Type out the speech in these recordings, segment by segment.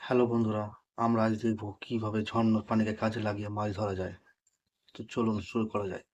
Hello বন্ধুরা, আমরা আজ দেখব কিভাবে ঝর্ণার পানিকে কাজে লাগিয়ে মাছ ধরা যায়। তো চলুন শুরু করা যায়।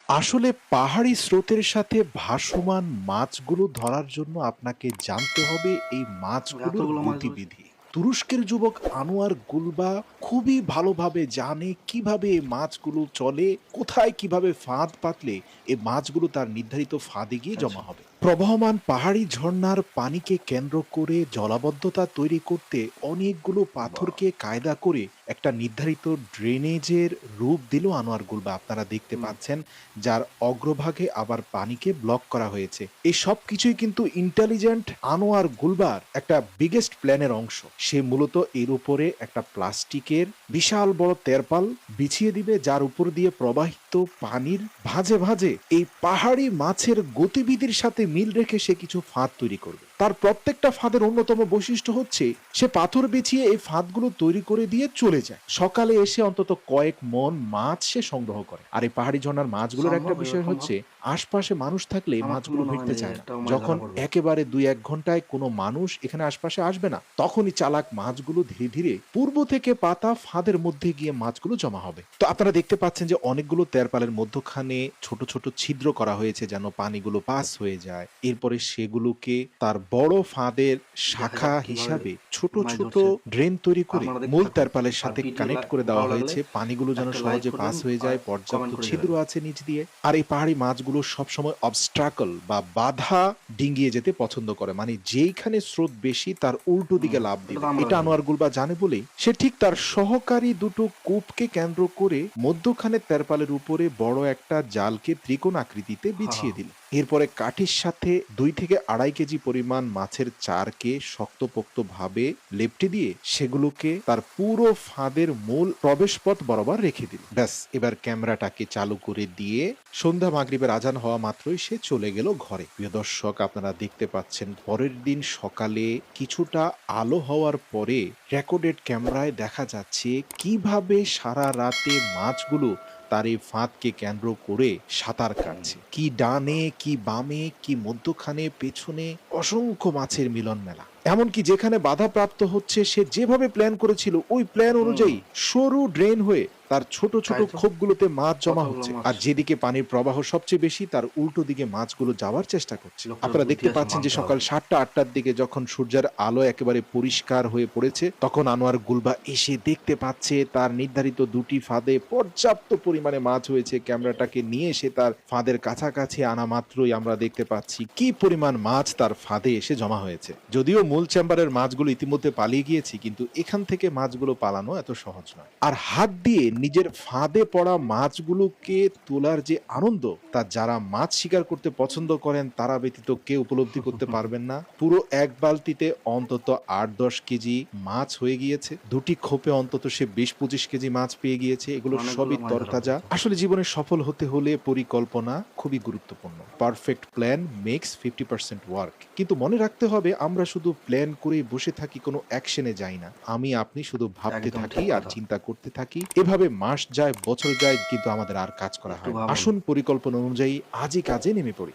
আসলে পাহাড়ি স্রোতের সাথে ভাসমান মাছগুলো ধরার জন্য আপনাকে জানতে হবে এই মাছগুলোর এতগুলো মাছ ধরেছি। গতিবিধি। তুরস্কের যুবক আনোয়ার গুলবা খুবই ভালোভাবে জানে কিভাবে এই মাছগুলো চলে, কোথায় কিভাবে ফাঁদ পাতলে এই মাছগুলো তার নির্ধারিত ফাঁদে গিয়ে আচ্ছা, জমা হবে। প্রবহমান পাহাড়ি ঝর্ণার পানিকে কেন্দ্র করে জলাবদ্ধতা তৈরি করতে অনেকগুলো বাহ! পাথরকে কায়দা করে একটা নির্ধারিত ড্রেনেজের রূপ দিল আনোয়ার গুলবা। আপনারা দেখতে হুম, পাচ্ছেন যার অগ্রভাগে আবার পানিকে ব্লক করা হয়েছে। এই সবকিছুই কিন্তু ইন্টেলিজেন্ট আনোয়ার গুলবার একটা বিগেস্ট প্ল্যানের অংশ। সে মূলত এর উপরে একটা প্লাস্টিকের বিশাল বড় তেরপাল বিছিয়ে দিবে, যার উপর দিয়ে প্রবাহিত পানির ভাঁজে ভাঁজে এই পাহাড়ি মাছের গতিবিধির সাথে মিল রেখে সে কিছু ফাঁদ তৈরি করবে। তার প্রত্যেকটা ফাঁদের অন্যতম বৈশিষ্ট্য হচ্ছে সে পাথর বিছিয়ে এই ফাঁদগুলো তৈরি করে দিয়ে চলে যায়। সকালে এসে অন্তত কয়েক মন মাছ সে সংগ্রহ করে। আর এই পাহাড়ি ঝর্ণার মাছগুলোর একটা সম্ভব বিষয় এরকম হচ্ছে ভাবে? আশপাশে মানুষ থাকলে এই আমার তো মাছগুলো মনে হয় ভিড়তে না যে চায় না। একটাও মাছ যখন ধরা পড়বে। একেবারে ২-১ ঘন্টায় কোনো মানুষ এখানে আশপাশে আসবে না, তখনই চালাক মাছগুলো ধীরে ধীরে পূর্ব থেকে পাতা ফাঁদের মধ্যে গিয়ে মাছগুলো জমা হবে। তো আপনারা দেখতে পাচ্ছেন যে অনেকগুলো তেরপালের মধ্যখানে ছোট ছোট ছিদ্র করা হয়েছে যেন পানিগুলো পাস হয়ে যায়। এরপরে সেগুলোকে তার বড় ফাঁদের দেখা যাক শাখা কিভাবে হিসাবে ছোট মাছ ছোট ধরছে। ড্রেন তৈরি করে আপনারা দেখতে মূল থাকুন। তেরপালের আর সাথে ভিডিও কানেক্ট করে দেওয়া ভালো লাগলে হয়েছে, পানিগুলো যেন একটা লাইক সহজে পাস করবেন হয়ে আর যায়। পর্যাপ্ত কমেন্ট করে ছিদ্র যাবেন। আছে নিচ দিয়ে। আর এই পাহাড়ি মাছগুলো সবসময় অবস্ট্রাকল বা বাধা ডিঙ্গিয়ে যেতে পছন্দ করে, মানে যেইখানে স্রোত বেশি তার উল্টো হুম, দিকে লাফ এটা তো দিবে। আমরাও এটা জানি। আনোয়ার গুলবা জানে বলেই সে ঠিক তার সহকারী দুটো কূপকে কেন্দ্র করে মধ্যখানে তেরপালের উপরে বড় একটা জালকে ত্রিকোণ আকৃতিতে হা, হা। বিছিয়ে দিল। এরপরে কাঠির সাথে ২ থেকে ২.৫ কেজি পরিমাণ মাছের চারকে শক্তপোক্ত ভাবে লেপ্টে দিয়ে সেগুলোকে তার পুরো ফাঁদের মূল প্রবেশপথ বরাবর রেখে দিল। ব্যাস, এবার ক্যামেরাটাকে চালু করে দিয়ে সন্ধ্যা মাগরিবের আজান হওয়া মাত্রই সে চলে গেল ঘরে। প্রিয় দর্শক, আপনারা দেখতে পাচ্ছেন পরের দিন সকালে কিছুটা আলো হওয়ার পরে রেকর্ডেড ক্যামেরায় দেখা যাচ্ছে কিভাবে সারা রাতে মাছগুলো তার এই ফাঁদকে কেন্দ্র করে সাঁতার হুম, কাটছে। কি ডানে, কি বামে, কি মধ্যখানে, পেছনে অসংখ্য মাছের মিলন মেলা। এমনকি যেখানে বাধাপ্রাপ্ত হচ্ছে সে যেভাবে প্ল্যান করেছিল ওই প্ল্যান হুম, অনুযায়ী সরু ড্রেন হয়ে তার ছোট ছোট তাই তো। খোপগুলোতে মাছ জমা কতগুলো হচ্ছে। মাছ। আর যেদিকে পানির প্রবাহ সবচেয়ে বেশি তার উল্টো দিকে মাছগুলো যাওয়ার চেষ্টা করছে। লোকটার আপনারা বুদ্ধি দেখতে আছে, পাচ্ছেন যে মানতে সকাল হবে। ৭টা-৮টার দিকে যখন সূর্যের আলো একেবারে পরিষ্কার হয়ে পড়েছে, তখন আনোয়ার গুলবা এসে দেখতে পাচ্ছে তার নির্ধারিত ২টি ফাঁদে পর্যাপ্ত পরিমাণে মাছ হয়েছে। ক্যামেরাটাকে নিয়ে এসে তার ফাঁদের কাছাকাছি আনা মাত্রই আমরা দেখতে পাচ্ছি কি পরিমাণ মাছ তার ফাঁদে এসে জমা হয়েছে। যদিও মূল চেম্বারের মাছগুলো ইতিমধ্যে পালিয়ে গিয়েছে, কিন্তু এখান থেকে মাছগুলো পালানো এত সহজ নয়। আর হাত দিয়ে নিজের ফাঁদে পড়া মাছগুলোকে তোলার যে আনন্দ, তা যারা মাছ শিকার করতে পছন্দ করেন তারা ব্যতীত কেউ উপলব্ধি করতে পারবেন না। পুরো এক বালতিতে অন্তত ৮-১০ কেজি মাছ হয়ে গিয়েছে। ২টি খোপে অন্তত সে ২০-২৫ কেজি মাছ পেয়ে গিয়েছে। এগুলো অনেকগুলো সবই মাছ ধরা তরতাজা। পড়বে তো। আসলে জীবনে সফল হতে হলে পরিকল্পনা খুবই গুরুত্বপূর্ণ। Perfect plan makes 50% work. কিন্তু মনে রাখতে হবে আমরা শুধু প্ল্যান করেই বসে থাকি, কোনো অ্যাকশনে যাই না। আপনি শুধু ভাবতে একদম থাকি ঠিক আর কথা। চিন্তা করতে থাকি। এভাবে মাস যায়, বছর যায়, কিন্তু আমাদের আর কাজ করা একটু হয় না। ভাবুন। আসুন পরিকল্পনা অনুযায়ী আজই কাজে নেমে পড়ি।